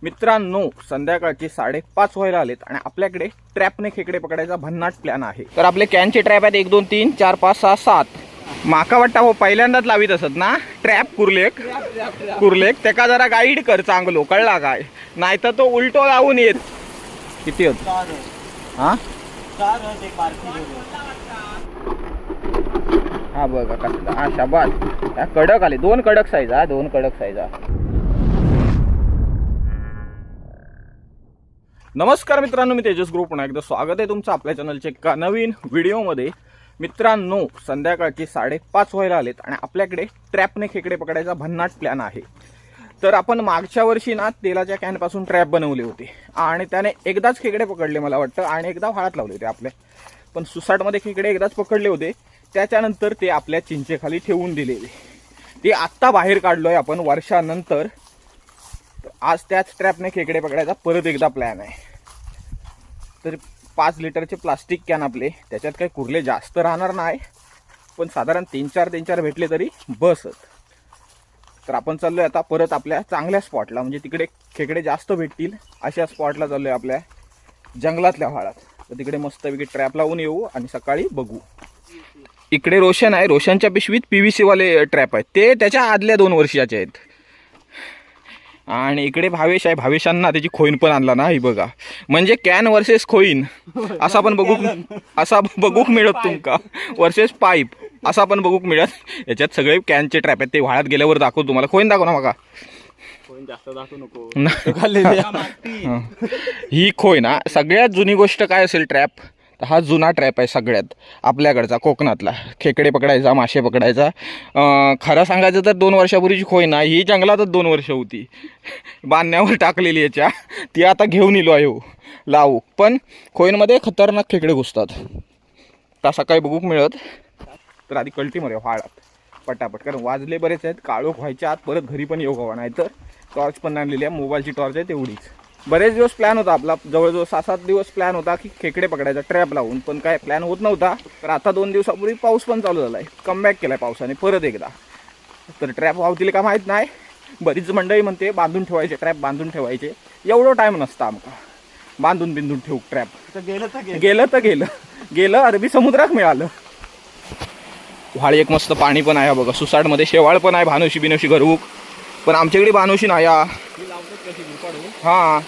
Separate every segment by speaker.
Speaker 1: मित्रांनो, संध्याकाळचे 5:30 व्हायला आलेत आणि आपल्याकडे ट्रॅपने खेकडे पकडायचा भन्नाट प्लॅन आहे. तर आपले कॅनचे ट्रॅप आहेत 1 2 3 4 5 6 7. माका वाटतं हो पहिल्यांदाच लावित असत ना ट्रॅप. कुर्लेक त्याका जरा गाईड कर चांगलो, कळला काय? नाही तर तो उलटो लावून येत. किती होत? हा हा बघा कसला. हा शाबास, कडक आले. 2 कडक साईज. हा 2 कडक साईज. नमस्कार मित्रांनो, मी तेजस ग्रुप पुन्हा एकदा स्वागत आहे तुमचं आपल्या चॅनलच्या एका नवीन व्हिडिओमध्ये. मित्रांनो, संध्याकाळचे 5:30 व्हायला आलेत आणि आपल्याकडे ट्रॅपने खेकडे पकडायचा भन्नाट प्लॅन आहे. तर आपण मागच्या वर्षी ना तेलाच्या कॅनपासून ट्रॅप बनवले होते आणि त्याने एकदाच खेकडे पकडले मला वाटतं, आणि एकदा व्हाळात लावले होते आपल्या. पण सुसाटमध्ये खेकडे एकदाच पकडले होते, त्याच्यानंतर ते आपल्या चिंचेखाली ठेवून दिलेले. ते आत्ता बाहेर काढलोय आपण वर्षानंतर. आज त्याच ट्रॅपने खेकडे पकडायचा परत एकदा प्लॅन आहे. तर 5 लिटरचे प्लास्टिक कॅन आपले, त्याच्यात काही कुर्ले जास्त राहणार नाही, पण साधारण 3-4 भेटले तरी बसत. तर आपण चाललोय आता परत आपल्या चांगल्या स्पॉटला, म्हणजे तिकडे खेकडे जास्त भेटतील अशा स्पॉटला चाललोय, आपल्या जंगलातल्या व्हाळात. तर तिकडे मस्तपैकी ट्रॅप लावून येऊ आणि सकाळी बघू. इकडे रोशन आहे, रोशनच्या पिशवीत PVC वाले ट्रॅप आहेत, ते त्याच्या आदल्या 2 वर्षाचे आहेत. आणि इकडे भावेश आहे, भावेशांना त्याची खोईन पण आणला ना. ही बघा, म्हणजे कॅन वर्सेस खोईन असा पण बघूक मिळत तुमका, वर्सेस पाईप असा पण बघूक मिळत. याच्यात सगळे कॅनचे ट्रॅप आहेत, ते व्हाळात गेल्यावर दाखवतो तुम्हाला. खोईन दाखव ना बघा.
Speaker 2: जास्त दाखवू नको.
Speaker 1: ही खोईन. सगळ्यात जुनी गोष्ट काय असेल ट्रॅप, तर हा जुना ट्रॅप आहे सगळ्यात आपल्याकडचा, कोकणातला. खेकडे पकडायचा, मासे पकडायचा. खरं सांगायचं तर 2 वर्षापूर्वीची खोईन आहे ही. जंगलातच 2 वर्ष होती, बांधण्यावर टाकलेली याच्या. ती आता घेऊन इलो आहे लावू. पण खोईनमध्ये खतरनाक खेकडे घुसतात, तर सकाळी बघूक मिळत. तर आधी कल्टी मारूया व्हाळात पटापट, कारण वाजले बरेच आहेत. काळोख व्हायच्या आत परत घरी पण येऊ हवा. नाही तर टॉर्च पण आणलेली आहे, मोबाईलची टॉर्च आहे तेवढीच. बरेच दिवस प्लॅन होता आपला, जवळजवळ 6-7 दिवस प्लॅन होता की खेकडे पकडायचा ट्रॅप लावून, पण काय प्लॅन होत नव्हता. तर आता 2 दिवसापूर्वी पाऊस पण चालू झाला आहे, कमबॅक केला आहे पावसाने परत एकदा. तर ट्रॅप वावतील का माहीत नाही. बरीच मंडळी म्हणते बांधून ठेवायचे, ट्रॅप बांधून ठेवायचे. एवढं टाईम नसता आमका बांधून बिंदून ठेवू ट्रॅप. गेलं अरबी समुद्रात मिळालं. व्हाळी एक मस्त पाणी पण आहे बघा. सुसाटमध्ये शेवाळ पण आहे, भानोशी बिनोशी घरवूक. पण आमच्याकडे भानोशी नाही. हा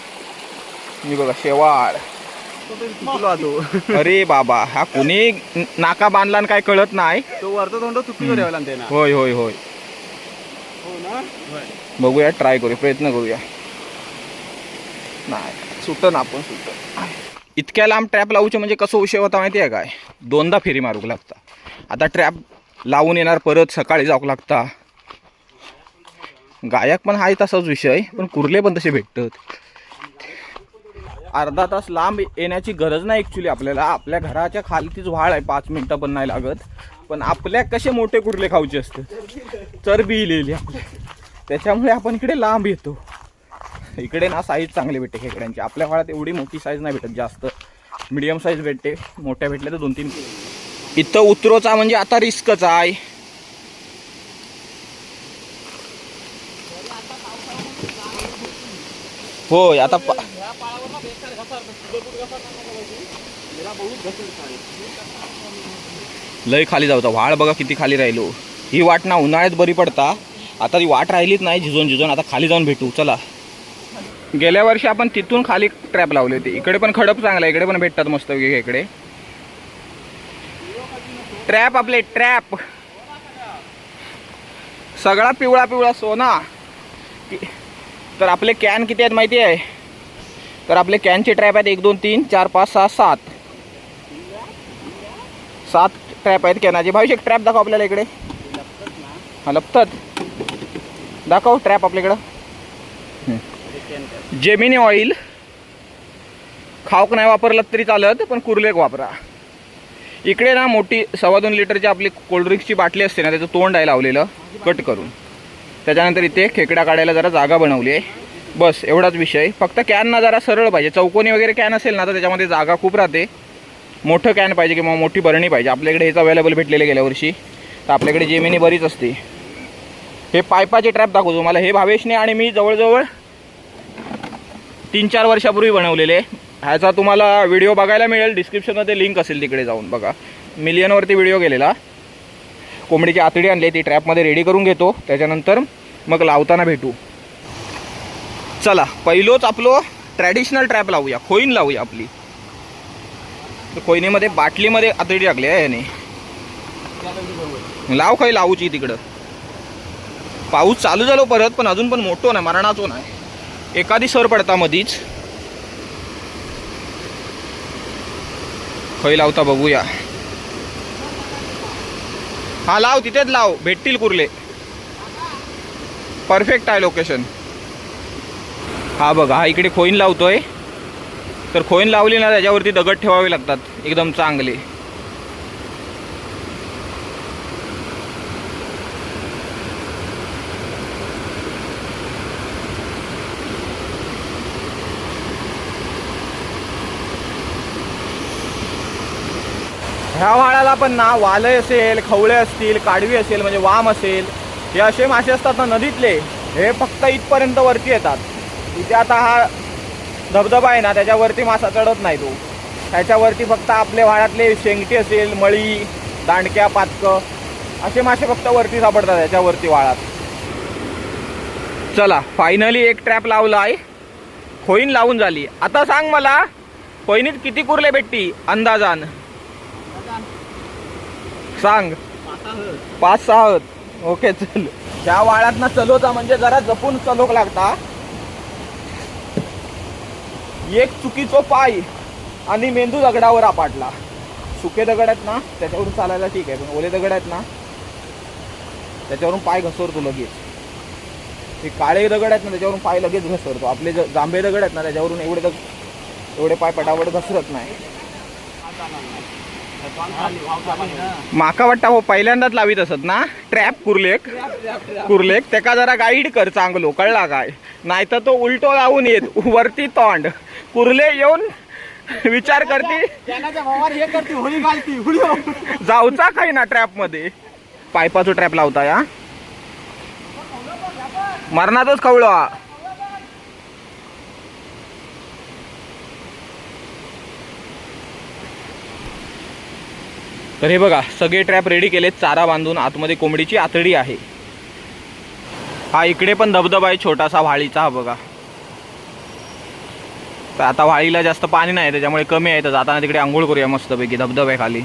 Speaker 1: मी बघा शेवाळ. अरे बाबा, हा कोणी नाका बांधला काय कळत नाही.
Speaker 2: तो वरतो तोंड चुकीवर ठेवला ना.
Speaker 1: होय होय होय, बघूया, ट्राय करूया, प्रयत्न करूया. नाही सुट ना, आपण सुट. इतक्या लांब ट्रॅप लावूचे म्हणजे कसं विषय होता माहिती आहे काय? 2दा फेरी मारूक लागता. आता ट्रॅप लावून येणार, परत सकाळी जाऊक लागता. गायक पण आहे तसाच विषय, पण कुर्ले पण तसे भेटतात. अर्धा तास लांब येण्याची गरज नाही ॲक्च्युली आपल्याला. आपल्या घराच्या खालीच व्हाळ आहे, 5 मिनटं पण नाही लागत. पण आपल्या कसे मोठे कुर्ले खाऊचे असतात, चरबी इलेली आपल्या, त्याच्यामुळे आपण इकडे लांब येतो. इकडे ना साईज चांगली भेटते खेकड्यांची. आपल्या व्हाळात एवढी मोठी साईज नाही भेटत, जास्त मीडियम साईज भेटते. मोठ्या भेटल्या तर 2-3. इथं उतरोचा म्हणजे आता रिस्कच आहे. होय, आता लय खाली जाऊचा व्हाळ बघा, किती खाली राहिलो. ही वाट ना उन्हाळ्यात बरी पडता, आता ती वाट राहिलीच नाही. झिजून आता खाली जाऊन भेटू. चला. गेल्या वर्षी आपण तिथून खाली ट्रॅप लावले होते. इकडे पण खडप चांगला, इकडे पण भेटतात मस्त वेगळे इकडे ट्रॅप. आपले ट्रॅप सगळा पिवळा सोना. तर आपले कॅन किती आहेत माहिती आहे? तर आपले कॅनचे ट्रॅप आहेत 1 2 3 4 5 6 7. 7 ट्रॅप आहेत कॅनाचे. भाई एक ट्रॅप दाखव आपल्याला इकडे. हा लपतात, दाखव ट्रॅप आपल्याकडं. जेमिनी ऑइल खाऊक नाही वापरलं तरी चालत, पण कुर्लेक वापरा. इकडे ना मोठी 2.25 लिटरची आपली कोल्ड्रिंक्सची बाटली असते ना, त्याचं तोंड आहे लावलेलं कट करून. त्याच्यानंतर इथे खेकडा काढायला जरा जागा बनवली आहे. बस एवढाच विषय. फक्त कॅन ना जरा सरळ पाहिजे. चौकोनी वगैरे कॅन असेल ना तर त्याच्यामध्ये जागा खूप राहते. मोठं कॅन पाहिजे किंवा मोठी बरणी पाहिजे. आपल्याकडे हेच अवेलेबल भेटलेले गेल्या वर्षी, तर आपल्याकडे जेमिनी बरीच असते. हे पायपाचे ट्रॅप दाखवतो तुम्हाला. हे भावेशने आणि मी जवळजवळ 3-4 वर्षापूर्वी बनवलेले. ह्याचा तुम्हाला व्हिडिओ बघायला मिळेल, डिस्क्रिप्शनमध्ये लिंक असेल, तिकडे जाऊन बघा. मिलियनवरती व्हिडिओ गेलेला. कोंबडीची आतडी आणली, ती ट्रॅपमध्ये रेडी करून घेतो, त्याच्यानंतर मग लावताना भेटू. चला पहिलोच आपलो ट्रॅडिशनल ट्रॅप लावूया, खोईन लावूया आपली. खोईनीमध्ये बाटलीमध्ये आतडी टाकली आहे याने. लाव खाई लावूची तिकडं. पाऊस चालू झालो परत, पण अजून पण मोठो नाही, मरणाचो नाही. एखादी सर पडता मधीच. खै लावता बघूया. हा लाव, तिथेच लाव, भेटतील कुर्ले. परफेक्ट आहे लोकेशन. हा बघा, हा इकडे खोईन लावतोय. तर खोईन लावली ना, त्याच्यावरती दगड ठेवावे लागतात एकदम चांगले. ह्या वाळाला पण ना वालय असेल, खवळे असतील, काडवी असेल, म्हणजे वाम असेल, हे असे मासे असतात ना नदीतले, हे फक्त इथपर्यंत वरती येतात. इथे आता हा धबधबा आहे ना, त्याच्यावरती मासा चढत नाही तो. त्याच्यावरती फक्त आपले वाळातले शेंगटी असेल, मळी, दांडक्या, पातकं असे मासे फक्त वरती सापडतात त्याच्यावरती वाळात. चला फायनली एक ट्रॅप लावला आहे, खोईन लावून झाली. आता सांग मला, खोईनीत किती कुर्ले भेटती अंदाजान सांग. 5-6. ओके चल. त्या वाळात ना चलोचा म्हणजे जरा जपून चलोक लागता. एक चुकीचो पाय आणि मेंदू दगडावर आपटला. सुके दगड आहेत ना त्याच्यावरून चालायला ठीक आहे, पण ओले दगड आहेत ना त्याच्यावरून पाय घसरतो लगेच. हे काळे दगड आहेत ना त्याच्यावरून पाय लगेच घसरतो. आपले जांभे दगड आहेत ना त्याच्यावरून एवढे पाय पटापट घसरत नाही. माका वाटतं हो पहिल्यांदाच लावीत असत ना ट्रॅप कुर्लेक त्याका जरा गाईड कर चांगलो, कळला काय? नाही तर तो उलटो लावून येत वरती तोंड. कुर्ले येऊन विचार करते जाऊचा काही ना ट्रॅप मध्ये. पायपाचो ट्रॅप लावता या मरणातच खवळो. तर हे बघा सगळे ट्रॅप रेडी केलेत, चारा बांधून. आतमध्ये कोंबडीची आतडी आहे. हा इकडे पण धबधबा आहे छोटासा व्हाळीचा. हा बघा, तर आता व्हाळीला जास्त पाणी नाही त्याच्यामुळे कमी आहे, तर जाताना तिकडे आंघोळ करूया मस्तपैकी. धबधबा आहे खाली.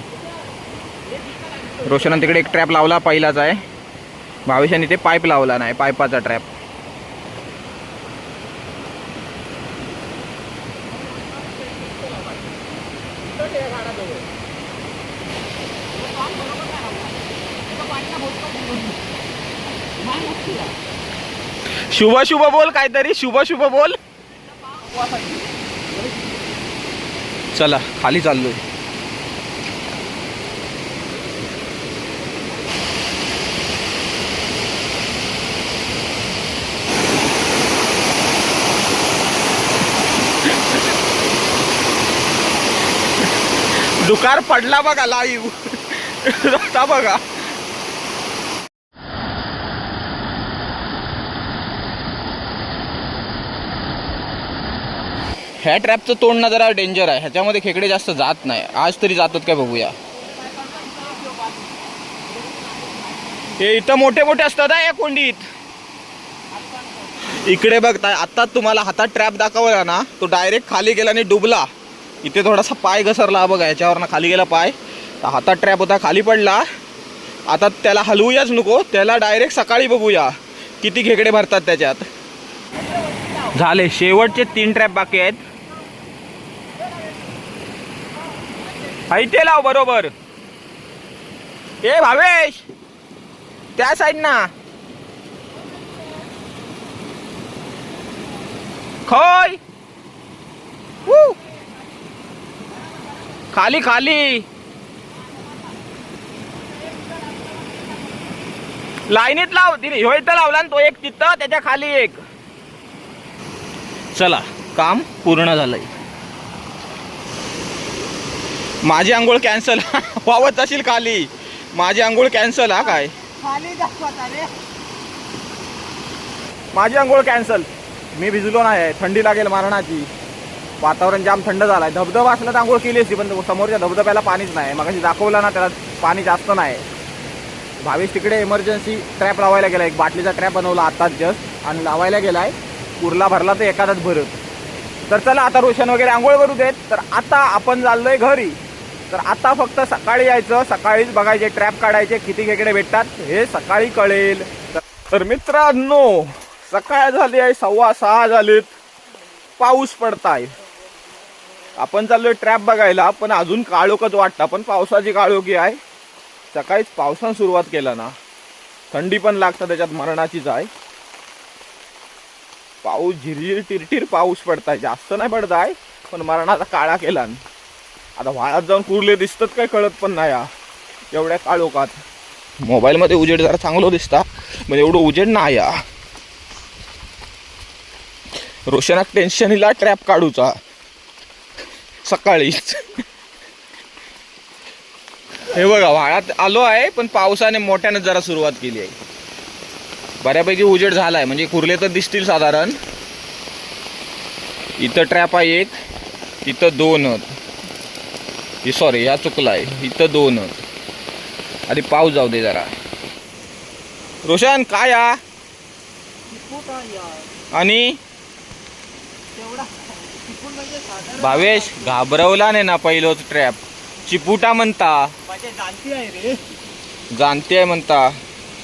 Speaker 1: रोशनाने तिकडे एक ट्रॅप लावला, पहिलाच आहे. भावेशाने ते पाईप लावला नाही, पाईपाचा ट्रॅप. शुभ शुभ बोल, काहीतरी शुभ शुभ बोल. चला खाली चाललोय. दुकार पडला बघा लाईव्ह. रस्ता बघा. ह्या ट्रॅपचं तोंड ना जरा डेंजर आहे, ह्याच्यामध्ये खेकडे जास्त जात नाही. आज तरी जातात काय बघूया. हे इथं मोठे मोठे असतात या कोंडीत. इकडे बघताय, आता तुम्हाला हातात ट्रॅप दाखवला ना, तो डायरेक्ट खाली गेला आणि डुबला. इथे थोडासा पाय घसरला बघा, याच्यावर ना खाली गेला पाय. तर हातात ट्रॅप होता, खाली पडला. आता त्याला हलवूयाच नको, त्याला डायरेक्ट सकाळी बघूया किती खेकडे भरतात त्याच्यात. झाले शेवटचे 3 ट्रॅप बाकी आहेत. इथे लाव बरोबर. ए भावेश, त्या साईड ना खोय. खाली खाली लाईनीत लाव. तिने ह्यो इथं लावला आणि तो एक तिथं, त्याच्या खाली एक. चला काम पूर्ण झालंय. माझी आंघोळ कॅन्सल. वावत असेल खाली. माझी आंघोळ कॅन्सल. हा काय माझी आंघोळ कॅन्सल. मी भिजलो नाही, थंडी लागेल मारणाची. वातावरण जाम थंड झालाय. धबधबा असला तर आंघोळ केली असती, पण समोरच्या धबधब्याला पाणीच नाही. मगाशी दाखवलं ना, त्याला पाणी जास्त नाही. भावेश तिकडे इमर्जन्सी ट्रॅप लावायला गेला, एक बाटलीचा ट्रॅप बनवला आताच जस्ट आणि लावायला गेलाय. कुर्ला भरला तर एखादाच भरत. तर चला आता रोशन वगैरे आंघोळ करू देत. तर आता आपण चाललोय घरी. तर आता फक्त सकाळी यायचं, सकाळीच बघायचे ट्रॅप काढायचे, किती खेकडे भेटतात हे सकाळी कळेल. तर मित्रांनो, सकाळ झाली आहे, 6:15 झालेत, पाऊस पडताय. आपण चाललोय ट्रॅप बघायला, पण अजून काळोखच वाटतं. पण पावसाची काळोखी आहे. सकाळीच पावसानं सुरुवात केला ना, थंडी पण लागतं त्याच्यात मरणाचीच आहे. पाऊस झिरझिर टिरटिर पाऊस पडताय, जास्त नाही पडताय पण मरणाचा काळा केला. आता वाळात जाऊन कुर्ले दिसतात काय कळत पण नाही एवढ्या काळोखात. मोबाईलमध्ये उजेड जरा चांगलं दिसता, म्हणजे एवढं उजेड नाही या. रोशनाक टेन्शन इला ट्रॅप काढूचा सकाळीच. हे बघा वाळात आलो आहे, पण पावसाने मोठ्यानं जरा सुरुवात केली आहे. बऱ्यापैकी उजेड झालाय, म्हणजे कुर्ले तर दिसतील साधारण. इथं ट्रॅप आहे एक, इथं 2. सॉरी या चुकलाय, इथं 2. आधी पाऊस जाऊ दे जरा. रोशन काय या आणि भावेश घाबरवला नाही ना पहिलोच ट्रॅप. चिपुटा म्हणता, जाणते आहे म्हणता.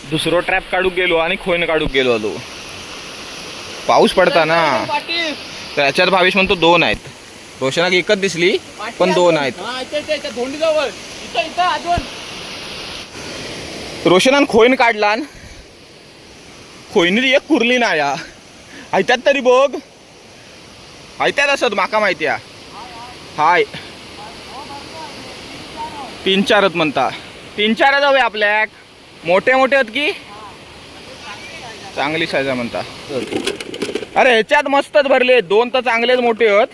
Speaker 1: दुसरो ट्रॅप काढू गेलो आणि खोईन काढू गेलो आलो. पाऊस पडता ना, त्याच्यात भावेश म्हणतो 2 आहेत. रोशनाक एकच दिसली पण 2 आहेत. रोशनान खोईन काढला, खोईनी एक कुर्ली ना या. ऐत्यात तरी बघ, ऐत्यात असत माका माहिती आहे. हाय 3-4 म्हणता. 3-4 जाऊया आपल्याक. मोठे मोठे आहेत की चांगली साईज म्हणता. अरे ह्याच्यात मस्तच भरले. 2 तर चांगलेच मोठे आहेत.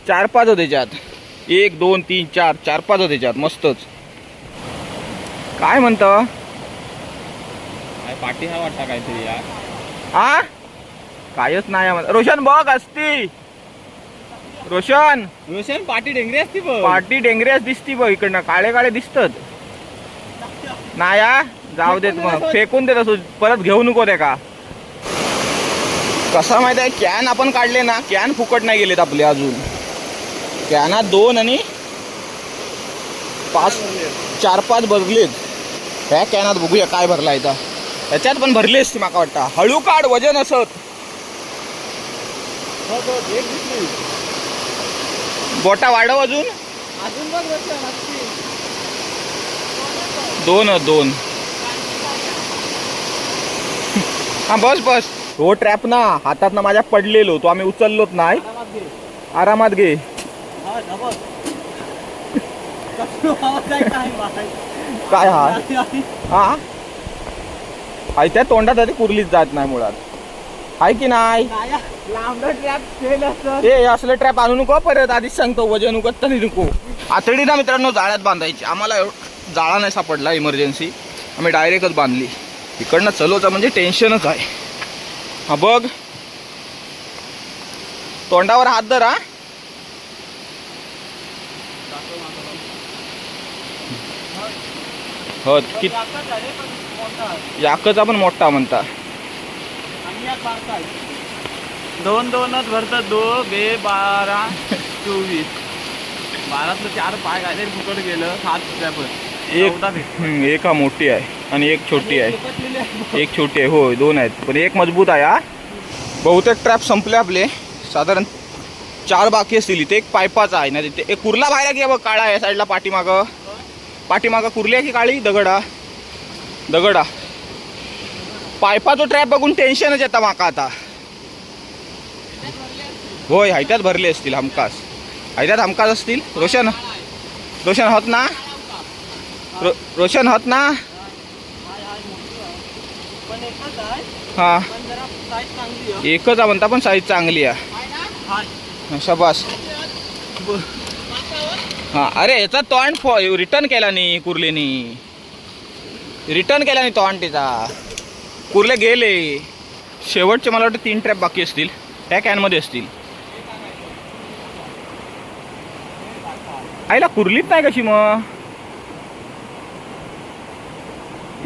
Speaker 1: 4-5 होते ह्याच्यात. 1 2 3 4 4-5 होते ह्याच्यात मस्तच. काय म्हणतं
Speaker 2: पाठी हा वाटता काहीतरी यार.
Speaker 1: हा कायच नाही. रोशन बघ असती. रोशन
Speaker 2: पाठी डेंगरी असती बघ.
Speaker 1: पाठी डेंगऱ्याच दिसती बघ इकडनं. काळे काळे दिसतात. नाया जाऊ देत मग, फेकून देत असो, परत घेऊ नको ते का. कसं माहिती आहे, कॅन आपण काढले ना, कॅन फुकट नाही गेलेत आपले अजून. कॅनात 2 आणि 4-5 भरलेत. ह्या कॅनात बघूया काय भरला इथं. त्याच्यात पण भरली असती माका वाटतं. हळू काढ, वजन असत. बोटा वाढव अजून. 2 हा बस बस. हो ट्रॅप ना हातात ना माझ्या पडलेलो, तो आम्ही उचललोच नाही. आरामात घे. काय हा हाय त्या तोंडात आधी कुर्लीच जात नाही मुळात. हाय की नाही. ते असले ट्रॅप आणू नको परत. आधीच सांगतो वजन उगत तरी नको. आतडी ना मित्रांनो जाळ्यात बांधायची. आम्हाला जाळा नाही सापडला इमर्जन्सी, आम्ही डायरेक्टच बांधली. इकडनं चलोचा म्हणजे टेन्शनच आहे. हा बघ तोंडावर हात धर. हा हो कि याकचा पण मोठा म्हणता.
Speaker 2: 2-2च भरतात. 2 2 12 24 12तलं 4 पाय काहीतरी फुकट गेलं. 7
Speaker 1: एक हा मोठी आहे आणि एक छोटी आहे. एक छोटी आहे होय, 2 आहेत पण एक मजबूत आहे. हा बहुतेक ट्रॅप संपले आपले. साधारण 4 बाकी असतील. इथे एक पायपाचा आहे ना, तिथे एक कुर्ला बाहेर घ्या बघ. काळा आहे साईडला पाठीमागं कुर्ली आहे की काळी दगडा पायपाचा ट्रॅप बघून टेन्शनच येतं माका आता. होय हायत्यात भरले असतील हमखास. हमखास असतील. रोशन होत ना. रोशन होत ना. हा एकच म्हणता पण साईज चांगली आहे. शाबास. हा अरे याचा तोंड रिटर्न केला नाही कुर्लेनी. रिटर्न केला नाही तोंड तिचा. कुर्ले गेले. शेवटचे मला वाटतं 3 ट्रॅप बाकी असतील, त्या कॅनमध्ये असतील. आईला कुर्लीत नाही कशी मग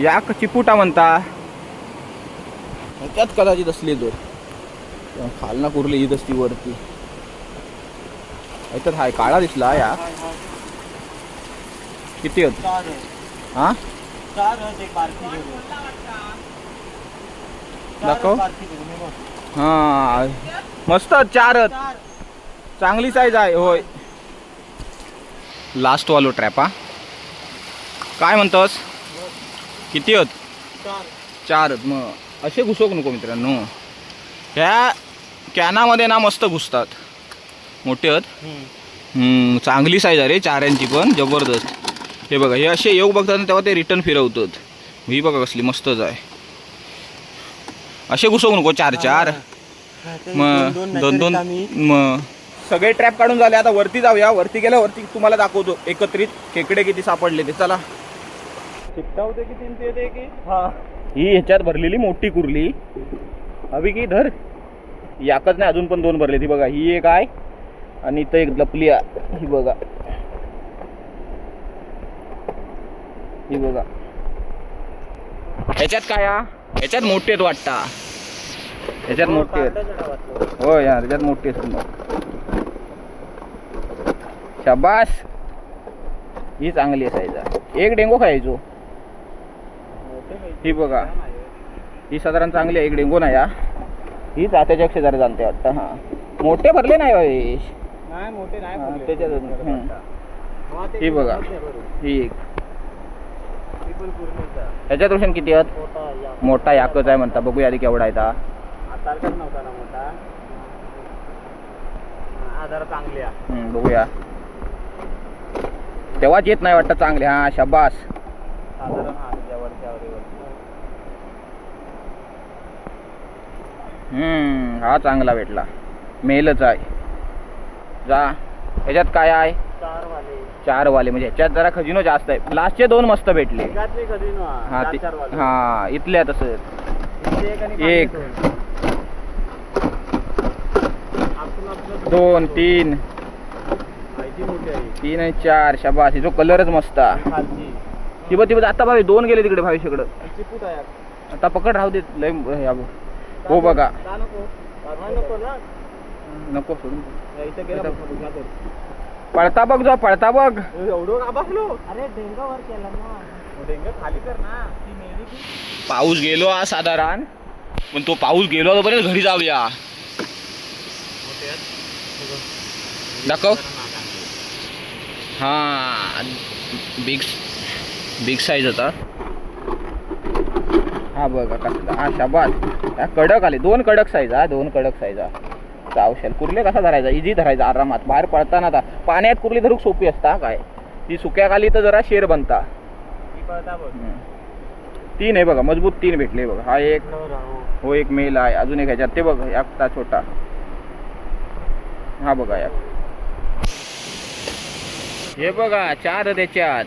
Speaker 1: या चिपुटा म्हणता त्यात कदाचित असली तो खालना कुर्ली येत असती वरती. याच्यात हाय काळा दिसला या. किती होत हा दाखव. हा मस्त 4 चांगली साईज आहे. होय लास्ट वालो ट्रॅप. हा काय म्हणतोस किती होत 4. मग असे घुसवू नको मित्रांनो. ह्या कॅनामध्ये ना मस्त घुसतात. मोठे आहेत. चांगली साईज आहे रे 4 पण जबरदस्त. हे बघा हे असे येऊ बघतात ना तेव्हा ते रिटर्न फिरवतात. ही बघा कसली मस्तच आहे. असे घुसवू नको 4 मग 2 मग सगळे ट्रॅप काढून झाले. आता वरती जाऊया. वरती गेल्यावरती तुम्हाला दाखवतो एकत्रित खेकडे किती सापडले ते. चला
Speaker 2: होते की 3 ते की
Speaker 1: ही ह्याच्यात भरलेली मोठी कुर्ली हवी की धर. याकच नाही अजून पण 2 भरले. ती बघा ही एक आहे आणि इथं एक लपली आहे. ही बघा ही बघा. ह्याच्यात काय ह्याच्यात मोठे आहेत वाटता. ह्याच्यात मोठे आहेत. हो यार ह्याच्यात मोठे आहेत. शाबास ही चांगली आहे साईज. एक डेंगो खायचो. ही बघा ही साधारण चांगली आहे. एक डेंगो नाही ही जात्याच्या जरा जाणते वाटतं. हा मोठे भरले नाही भावेश.
Speaker 2: नाही मोठे नाही
Speaker 1: त्याच्यात. ही बघा ही एक. ह्याच्यात रोशन किती आहेत. मोठा याकच आहे म्हणता. बघूया आधी केवढा आहे ता.
Speaker 2: नव्हता ना मोठा. जरा चांगली आहे.
Speaker 1: बघूया तेव्हाच येत नाही वाटतं चांगले. हा शाबास. हा चांगला भेटला. मेलच आहे. जा ह्याच्यात काय आहे 4 वाले म्हणजे ह्याच्यात जरा खजिनो जास्त आहे. लास्टचे 2 मस्त भेटले. हा इथल्या तसं एक 2 3 3 आणि 4 शाबास. जो कलरच मस्त आहे. ती बघ आता भावी 2 गेले तिकडे भावीकडं. आता पकड राहू देत लय. हो बघा नको सोडून पळता बघ. जो पळता बघ. पाऊस गेलो साधारण पण तो पाऊस गेलो तोपर्यंत घरी जाऊया. दाखव. हा बिग साईज होता. हा बघा कसला. हा शाबास. कडक आले. 2 कडक साईज. 2 कडक साईज. चावशाल. कुर्ले कसा धरायचा. इझी धरायचा आरामात. बाहेर पडताना आता पाण्यात कुर्ली धरूक सोपी असता काय. ती सुक्याखाली तर जरा शेर बनता. 3 आहे बघा मजबूत. 3 भेटले बघा. हा एक हो एक मेल आहे. अजून एक ह्याच्यात ते बघ एकटा छोटा. हा बघा या हे बघा 4 त्याच्यात.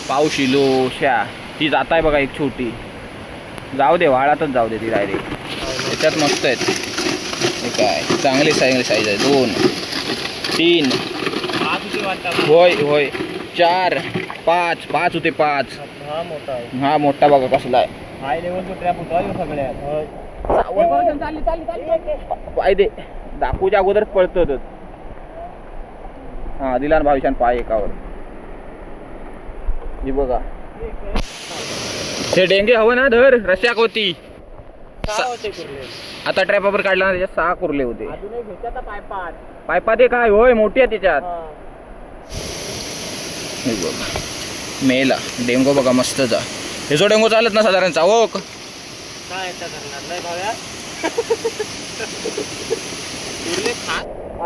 Speaker 1: पाऊस इलो शा. ती जात आहे बघा एक छोटी. जाऊ दे वाळातच जाऊ दे ती डायरेक्ट. त्याच्यात मस्त आहेत. हे काय चांगली साईज आहे. 2 3 होय होय 4 5 5 होते 5. हा मोठा बघा कसला आहे.
Speaker 2: हाय लेवलचा ट्रॅप होता सगळ्यात.
Speaker 1: पाय दे दाखवूच्या अगोदरच पळतच. हा दिला ना भाविशान पाय एकावर. ही बघा हे डेंगे हवं ना धर. रश्याक होती. आता ट्रॅपावर काढला ना त्याच्यात 6 कुर्ले होते. पायपात एक काय होय मोठी आहे त्याच्यात. हे बघा मेला डेंगो बघा मस्तचा. हे जो डेंगो चालत ना साधारण चावक
Speaker 2: काय करणार नाही भाव्या.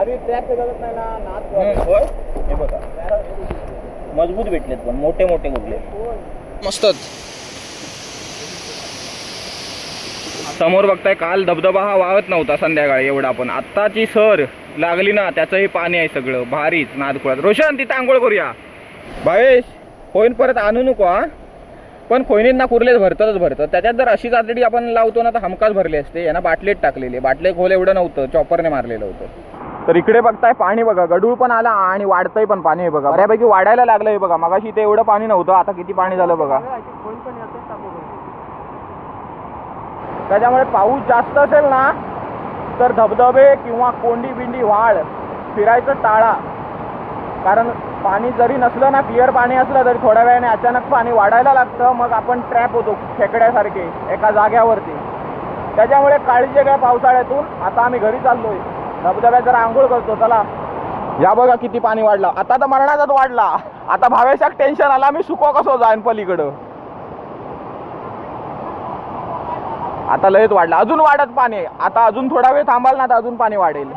Speaker 1: अरे ट्रॅप जगत नाही ना नाच. होय हे बघा मजबूत भेटलेत पण मोठे मोठे कुठले मस्तच. समोर बघताय काल धबधबा हा वाहत नव्हता संध्याकाळी एवढा. पण आत्ताची सर लागली ना त्याचंही पाणी आहे सगळं भारीच नादकुळात. रोशन तिथं आंघोळ करूया. भावेश होईन परत आणू नको. हा पण खोयनींना कुर्लेच भरतं. त्याच्यात जर अशी आतडी आपण लावतो ना तर हमखास भरले असते. यांना बाटलेत टाकलेले, बाटले खोल एवढं नव्हतं, चॉपरने मारलेलं होतं. तर इकडे बघताय पाणी बघा, गडूळ पण आला आणि वाढतंय पण पाणी आहे बघा, बऱ्यापैकी वाढायला लागलंय बघा. मगाशी इथे एवढं पाणी नव्हतं, आता किती पाणी झालं बघा. त्याच्यामुळे पाऊस जास्त असेल ना तर धबधबे किंवा कोंडी बिंडी वाढ फिरायचं टाळा. कारण पाणी जरी नसलं ना, क्लिअर पाणी असलं तरी थोड्या वेळाने अचानक पाणी वाढायला लागतं, मग आपण ट्रॅप होतो खेकड्यासारखे एका जाग्यावरती. त्याच्यामुळे काळजी घ्या पावसाळ्यातून. आता आम्ही घरी चाललोय, धबधब्यात जरा आंघोळ करतो. चला. या बघा किती पाणी वाढलं, आता तर मरणाचाच वाढला. आता भावेशाक टेन्शन आला, मी सुको कसो जाईन पलीकडं. आता लयच वाढला, अजून वाढत पाणी. आता अजून थोडा वेळ थांबाल ना तर अजून पाणी वाढेल.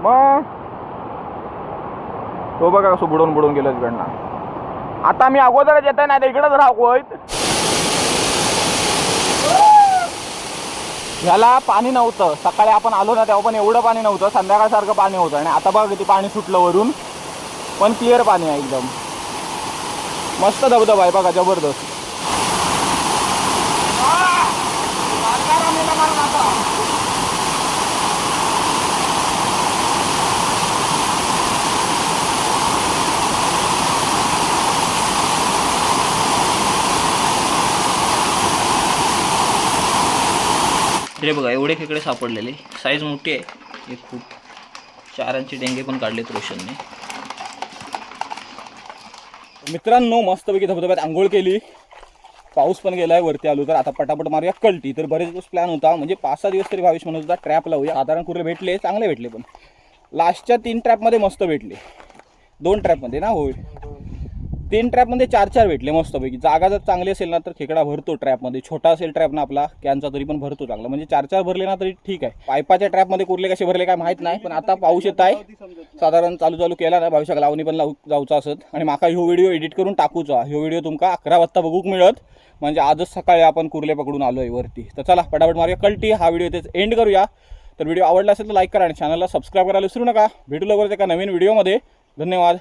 Speaker 1: मग तो बघा कसं बुडून बुडून गेलं इकडनं. आता मी अगोदरच येत आहे, नाही तर इकडंच राहतोय. ह्याला पाणी नव्हतं, सकाळी आपण आलो ना तेव्हा पण एवढं पाणी नव्हतं, संध्याकाळसारखं पाणी होतं. आणि आता बघा किती पाणी सुटलं वरून, पण क्लिअर पाणी आहे एकदम. मस्त धबधबा आहे बघा, जबरदस्त.
Speaker 3: इकडे बघा एवढे खेकडे सापडलेले, साईज मोठी आहे. हे खूप 4 इंची डेंगे पण काढलेत रोशनने.
Speaker 1: मित्रांनो मस्तपैकी धबधब्यात आंघोळ केली, पाऊस पण गेलाय, वरती आलो. तर आता पटापट मारूया कल्टी. तर बरेच दिवस प्लॅन होता, म्हणजे 5-6 दिवस तरी भावेश म्हणत होता ट्रॅप लावूया. साधारण कुर्ले भेटले, चांगले भेटले. पण लास्टच्या 3 ट्रॅपमध्ये मस्त भेटले. 2 ट्रॅपमध्ये ना, होय 3 ट्रॅपमध्ये 4-4 भेटले मस्तपैकी. जागा जर चांगली असेल ना तर खेकडा भरतो ट्रॅपमध्ये. छोटा असेल ट्रॅप ना आपला कॅनचा तरी पण भरतो चांगला. म्हणजे 4-4 भरले ना तरी ठीक आहे. पायपाच्या ट्रॅपमध्ये कुर्ले कसे भरले काय माहीत नाही, पण आता पाऊस येत आहे. साधारण चालू केला ना भविष्यात लावणी पण जाऊचा असत. आणि माका ह्यो व्हिडिओ एडिट करून टाकूचा. ह्यो व्हिडिओ तुमका 11 वाजता बघूक मिळत, म्हणजे आजच सकाळी आपण कुर्ले पकडून आलोय वरती. तर चला पटापट मारूया कल्टी. हा व्हिडिओ इथेच एंड करूया. तर व्हिडिओ आवडला असेल तर लाईक करा आणि चॅनलला सबस्क्राईब करायला विसरू नका. भेटू लवकरच एका नवीन व्हिडिओमध्ये. धन्यवाद.